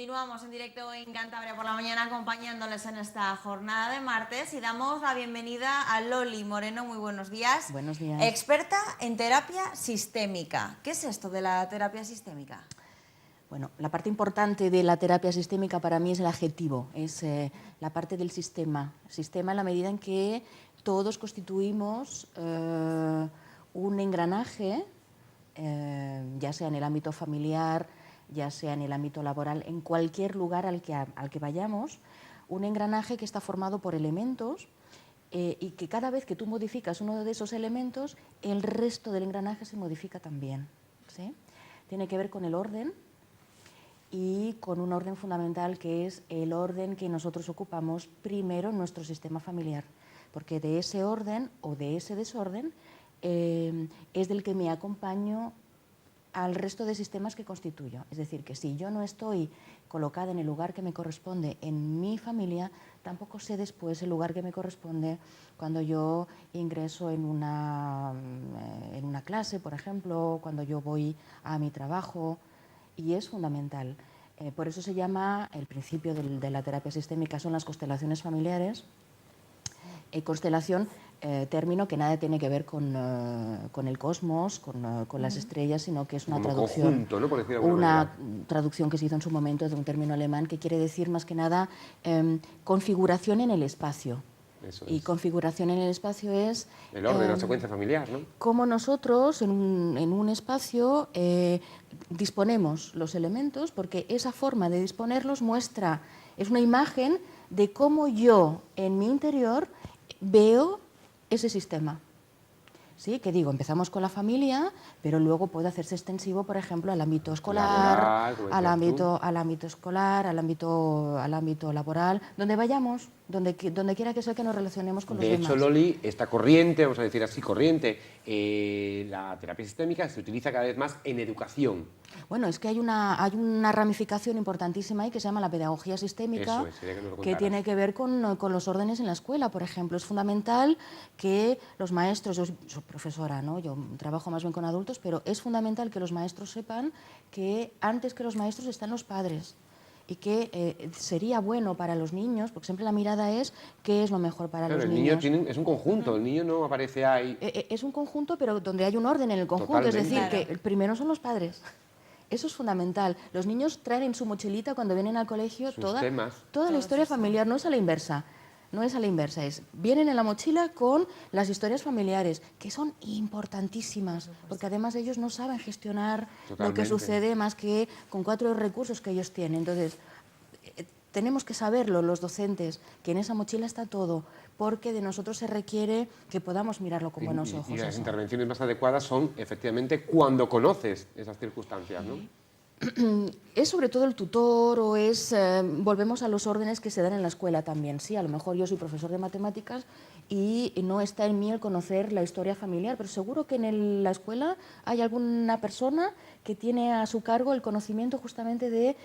Continuamos en directo en Cantabria por la mañana acompañándoles en esta jornada de martes y damos la bienvenida a Loli Moreno. Muy buenos días. Buenos días. Experta en terapia sistémica. ¿Qué es esto de la terapia sistémica? Bueno, la parte importante de la terapia sistémica para mí es el adjetivo, es la parte del sistema. Sistema en la medida en que todos constituimos un engranaje, ya sea en el ámbito familiar, ya sea en el ámbito laboral, en cualquier lugar al que vayamos, un engranaje que está formado por elementos y que cada vez que tú modificas uno de esos elementos, el resto del engranaje se modifica también, ¿sí? Tiene que ver con el orden y con un orden fundamental que es el orden que nosotros ocupamos primero en nuestro sistema familiar, porque de ese orden o de ese desorden es del que me acompaño al resto de sistemas que constituyo. Es decir, que si yo no estoy colocada en el lugar que me corresponde en mi familia, tampoco sé después el lugar que me corresponde cuando yo ingreso en una clase, por ejemplo, cuando yo voy a mi trabajo, y es fundamental. Por eso se llama, el principio de la terapia sistémica son las constelaciones familiares. Constelación, término que nada tiene que ver con el cosmos, con las estrellas, sino que es una traducción, conjunto, ¿no? Por decir de alguna manera. Traducción que se hizo en su momento de un término alemán que quiere decir más que nada configuración en el espacio. Eso Y es. configuración en el espacio es El orden, la secuencia familiar, ¿no? cómo nosotros en un espacio disponemos los elementos, porque esa forma de disponerlos muestra, es una imagen de cómo yo en mi interior veo ese sistema. ¿Sí? Que digo, empezamos con la familia, pero luego puede hacerse extensivo, por ejemplo, al ámbito escolar, al ámbito escolar, al ámbito laboral, donde vayamos, donde quiera que sea que nos relacionemos con los demás. De hecho, Loli, esta corriente, vamos a decir así, la terapia sistémica se utiliza cada vez más en educación. Bueno, es que hay una ramificación importantísima ahí que se llama la pedagogía sistémica, que tiene que ver con los órdenes en la escuela, por ejemplo. Es fundamental que los maestros, yo soy profesora, ¿no? Yo trabajo más bien con adultos, pero es fundamental que los maestros sepan que antes que los maestros están los padres y que sería bueno para los niños, porque siempre la mirada es qué es lo mejor para los niños. El niño es un conjunto, el niño no aparece ahí. Es un conjunto, pero donde hay un orden en el conjunto. Totalmente. Es decir, Claro. que el primero son los padres. Eso es fundamental. Los niños traen en su mochilita cuando vienen al colegio toda la historia familiar, no es a la inversa. No es a la inversa, vienen en la mochila con las historias familiares, que son importantísimas, porque además ellos no saben gestionar lo que sucede más que con 4 recursos que ellos tienen. Entonces, tenemos que saberlo los docentes, que en esa mochila está todo, porque de nosotros se requiere que podamos mirarlo con buenos ojos. Y las intervenciones más adecuadas son, efectivamente, cuando conoces esas circunstancias, ¿no? Es sobre todo el tutor o volvemos a los órdenes que se dan en la escuela también. Sí, a lo mejor yo soy profesor de matemáticas y no está en mí el conocer la historia familiar, pero seguro que en la escuela hay alguna persona que tiene a su cargo el conocimiento justamente de,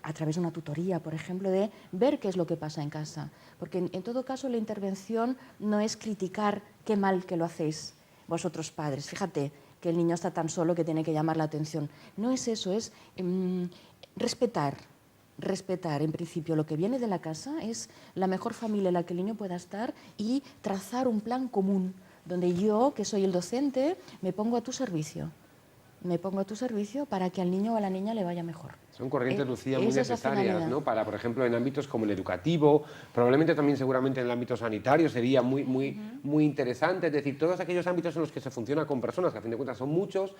a través de una tutoría, por ejemplo, de ver qué es lo que pasa en casa. Porque en todo caso la intervención no es criticar qué mal que lo hacéis vosotros padres. Fíjate que el niño está tan solo que tiene que llamar la atención. No es eso, es respetar en principio lo que viene de la casa, es la mejor familia en la que el niño pueda estar y trazar un plan común, donde yo, que soy el docente, me pongo a tu servicio. Me pongo a tu servicio para que al niño o a la niña le vaya mejor. Son corrientes, Lucía, muy necesarias, ¿no? Para, por ejemplo, en ámbitos como el educativo, probablemente también seguramente en el ámbito sanitario sería muy interesante. Es decir, todos aquellos ámbitos en los que se funciona con personas, que a fin de cuentas son muchos,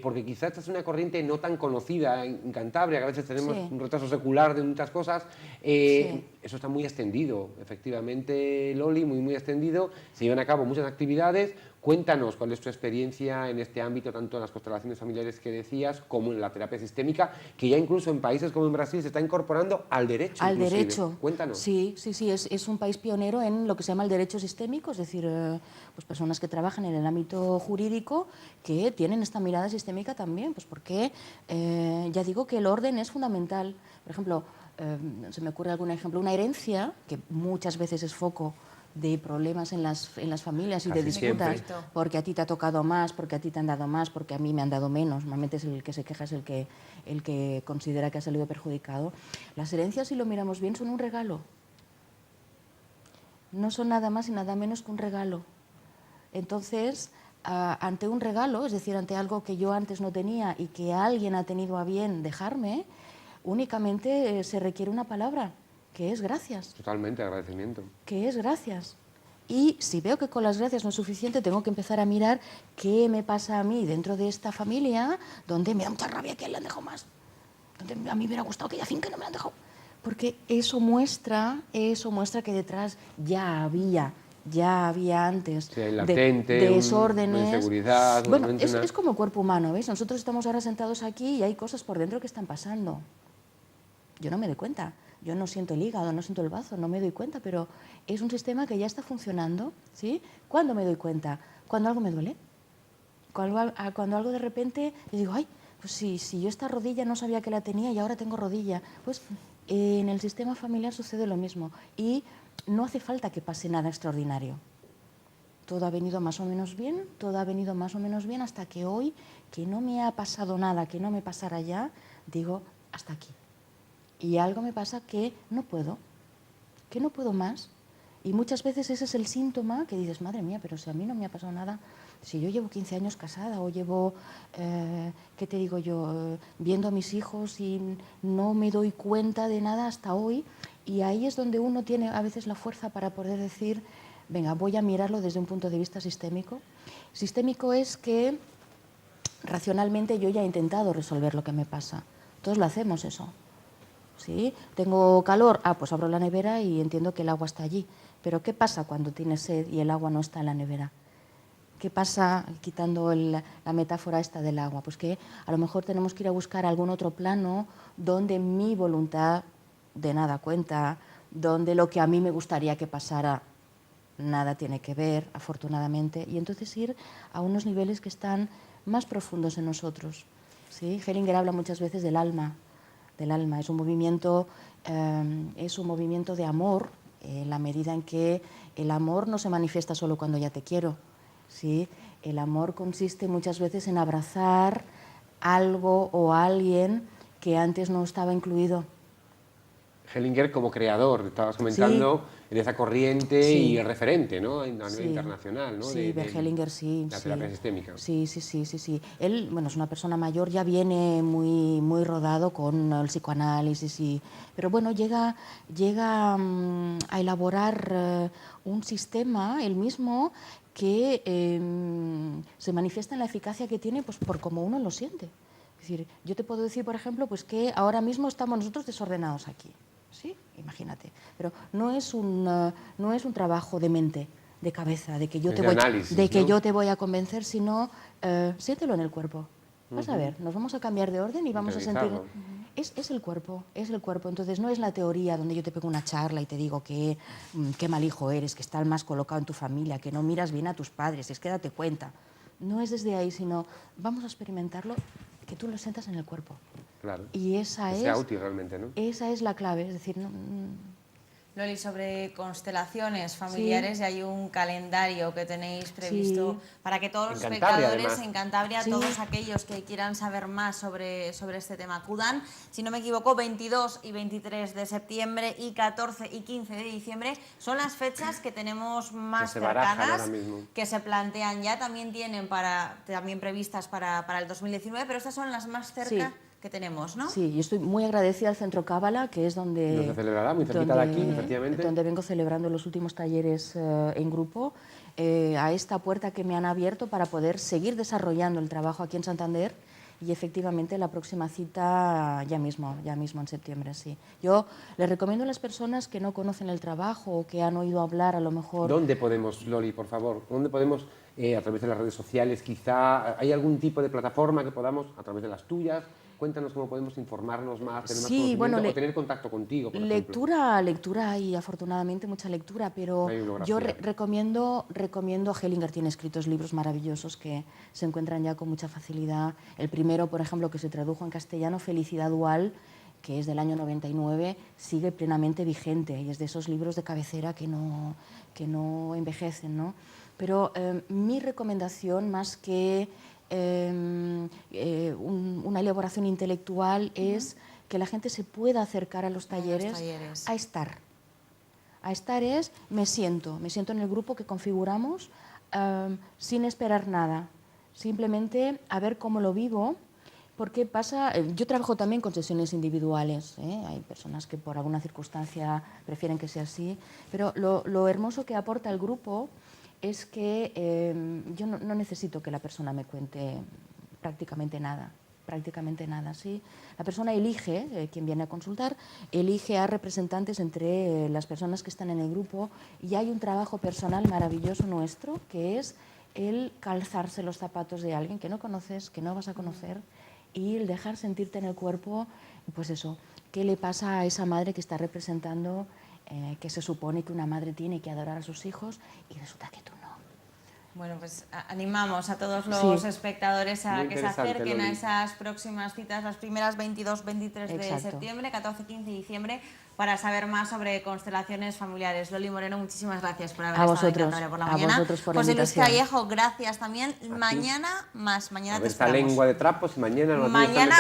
porque quizás esta es una corriente no tan conocida en Cantabria, que a veces tenemos un retraso secular de muchas cosas. Eso está muy extendido, efectivamente, Loli, muy extendido. Se llevan a cabo muchas actividades. Cuéntanos cuál es tu experiencia en este ámbito, tanto en las constelaciones familiares que decías, como en la terapia sistémica, que ya incluso en países como en Brasil se está incorporando al derecho. Al derecho. Cuéntanos. Sí, es un país pionero en lo que se llama el derecho sistémico, es decir, pues personas que trabajan en el ámbito jurídico que tienen esta mirada sistémica también, pues porque ya digo que el orden es fundamental. Por ejemplo, se me ocurre algún ejemplo, una herencia, que muchas veces es foco de problemas en las familias y de Casi disputas, siempre. porque a ti te ha tocado más, porque a ti te han dado más, porque a mí me han dado menos. Normalmente es el que se queja, es el que considera que ha salido perjudicado. Las herencias, si lo miramos bien, son un regalo. No son nada más y nada menos que un regalo. Entonces, ante un regalo, es decir, ante algo que yo antes no tenía y que alguien ha tenido a bien dejarme, únicamente se requiere una palabra, que es gracias. Totalmente, agradecimiento. Que es gracias. Y si veo que con las gracias no es suficiente, tengo que empezar a mirar qué me pasa a mí dentro de esta familia, donde me da mucha rabia que le han dejado más, donde a mí me hubiera gustado que ya fin que no me han dejado. Porque eso muestra que detrás ya había antes Sí, hay latente, desórdenes. una inseguridad. Bueno, es como el cuerpo humano, ¿veis? Nosotros estamos ahora sentados aquí y hay cosas por dentro que están pasando. Yo no me doy cuenta. Yo no siento el hígado, no siento el bazo, no me doy cuenta, pero es un sistema que ya está funcionando, ¿sí? ¿Cuándo me doy cuenta? Cuando algo me duele. Cuando algo de repente, yo digo, ay, pues si yo esta rodilla no sabía que la tenía y ahora tengo rodilla. Pues en el sistema familiar sucede lo mismo y no hace falta que pase nada extraordinario. Todo ha venido más o menos bien, todo ha venido más o menos bien hasta que hoy, que no me ha pasado nada, que no me pasara ya, digo, hasta aquí. Y algo me pasa que no puedo más. Y muchas veces ese es el síntoma que dices, madre mía, pero si a mí no me ha pasado nada, si yo llevo 15 años casada o llevo, ¿qué te digo yo?, viendo a mis hijos y no me doy cuenta de nada hasta hoy. Y ahí es donde uno tiene a veces la fuerza para poder decir, venga, voy a mirarlo desde un punto de vista sistémico. Sistémico es que racionalmente yo ya he intentado resolver lo que me pasa. Todos lo hacemos eso. ¿Sí? Tengo calor, pues abro la nevera y entiendo que el agua está allí. Pero ¿qué pasa cuando tienes sed y el agua no está en la nevera? ¿Qué pasa, quitando la metáfora esta del agua? Pues que a lo mejor tenemos que ir a buscar algún otro plano donde mi voluntad de nada cuenta, donde lo que a mí me gustaría que pasara nada tiene que ver, afortunadamente, y entonces ir a unos niveles que están más profundos en nosotros. ¿Sí? Hellinger habla muchas veces del alma. Es un movimiento de amor, en la medida en que el amor no se manifiesta solo cuando ya te quiero, ¿sí? El amor consiste muchas veces en abrazar algo o a alguien que antes no estaba incluido. Hellinger como creador, estabas comentando, Sí. en esa corriente Sí. y referente, ¿no?, a nivel Sí. internacional, ¿no?, Sí, de Hellinger, sí. la sí. terapia sistémica. Sí. Él, bueno, es una persona mayor, ya viene muy rodado con el psicoanálisis, pero bueno, llega a elaborar un sistema, él mismo, que se manifiesta en la eficacia que tiene pues, por cómo uno lo siente. Es decir, yo te puedo decir, por ejemplo, pues que ahora mismo estamos nosotros desordenados aquí. ¿Sí? Imagínate. Pero no es un trabajo de mente, de cabeza, de que yo, yo te voy a convencer, sino siéntelo en el cuerpo. Vas a ver, nos vamos a cambiar de orden y vamos a sentir... Es el cuerpo. Entonces no es la teoría donde yo te pego una charla y te digo que qué mal hijo eres, que está más colocado en tu familia, que no miras bien a tus padres, es que date cuenta. No es desde ahí, sino vamos a experimentarlo, que tú lo sientas en el cuerpo. Claro. Y que sea útil realmente, ¿no? Esa es la clave, es decir... Loli, sobre constelaciones familiares, y hay un calendario que tenéis previsto para que todos los espectadores en Cantabria, todos aquellos que quieran saber más sobre este tema, acudan, si no me equivoco, 22 y 23 de septiembre y 14 y 15 de diciembre son las fechas que tenemos más cercanas, que se plantean ya, también previstas para el 2019, pero estas son las más cerca. Sí. Que tenemos, ¿no? Sí, yo estoy muy agradecida al Centro Cábala, que es donde... se celebrará, muy cerquita de aquí, efectivamente. Donde vengo celebrando los últimos talleres en grupo, a esta puerta que me han abierto para poder seguir desarrollando el trabajo aquí en Santander y efectivamente la próxima cita ya mismo en septiembre, sí. Yo les recomiendo a las personas que no conocen el trabajo o que han oído hablar a lo mejor... ¿Dónde podemos, Loli, por favor? ¿Dónde podemos, a través de las redes sociales, quizá, hay algún tipo de plataforma que podamos, a través de las tuyas? Cuéntanos cómo podemos informarnos más, tener más conocimiento o tener contacto contigo, por ejemplo. Lectura hay afortunadamente mucha lectura, pero yo recomiendo Hellinger, tiene escritos libros maravillosos que se encuentran ya con mucha facilidad. El primero, por ejemplo, que se tradujo en castellano, Felicidad Dual, que es del año 99, sigue plenamente vigente y es de esos libros de cabecera que no envejecen, ¿no? Pero mi recomendación, más que una elaboración intelectual, es que la gente se pueda acercar a los talleres, a estar. A estar es, me siento en el grupo que configuramos sin esperar nada, simplemente a ver cómo lo vivo, porque pasa, yo trabajo también con sesiones individuales, hay personas que por alguna circunstancia prefieren que sea así, pero lo hermoso que aporta el grupo es que yo no necesito que la persona me cuente prácticamente nada, ¿sí? La persona elige, quien viene a consultar, elige a representantes entre las personas que están en el grupo y hay un trabajo personal maravilloso nuestro que es el calzarse los zapatos de alguien que no conoces, que no vas a conocer y el dejar sentirte en el cuerpo, pues eso, qué le pasa a esa madre que está representando, que se supone que una madre tiene que adorar a sus hijos y resulta que tú no. Bueno, pues animamos a todos los espectadores a que se acerquen a esas próximas citas, las primeras 22, 23 de septiembre, 14, 15 de diciembre, para saber más sobre constelaciones familiares. Loli Moreno, muchísimas gracias por haber estado en Cantabria por la mañana. A vosotros por la José Luis invitación. Callejo, gracias también. Mañana más, mañana te esta esperamos. lengua de trapos y mañana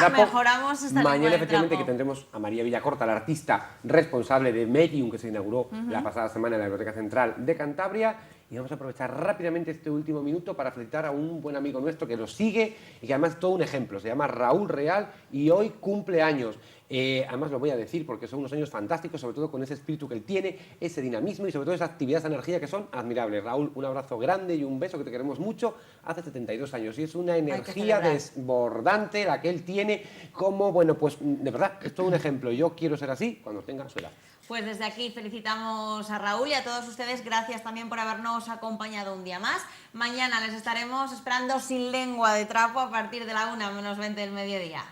mejoramos esta lengua mañana de efectivamente trapo. que tendremos a María Villacorta, la artista responsable de Medium, que se inauguró la pasada semana en la Biblioteca Central de Cantabria. Y vamos a aprovechar rápidamente este último minuto para felicitar a un buen amigo nuestro que nos sigue y que además es todo un ejemplo. Se llama Raúl Real y hoy cumple años. Además lo voy a decir porque son unos años fantásticos, sobre todo con ese espíritu que él tiene, ese dinamismo y sobre todo esa actividad, esa energía que son admirables. Raúl, un abrazo grande y un beso, que te queremos mucho. Hace 72 años y es una energía desbordante la que él tiene, como, bueno, pues de verdad, es todo un ejemplo. Yo quiero ser así cuando tenga su edad. Pues desde aquí felicitamos a Raúl y a todos ustedes. Gracias también por habernos acompañado un día más. Mañana les estaremos esperando sin lengua de trapo a partir de la 1:20 del mediodía.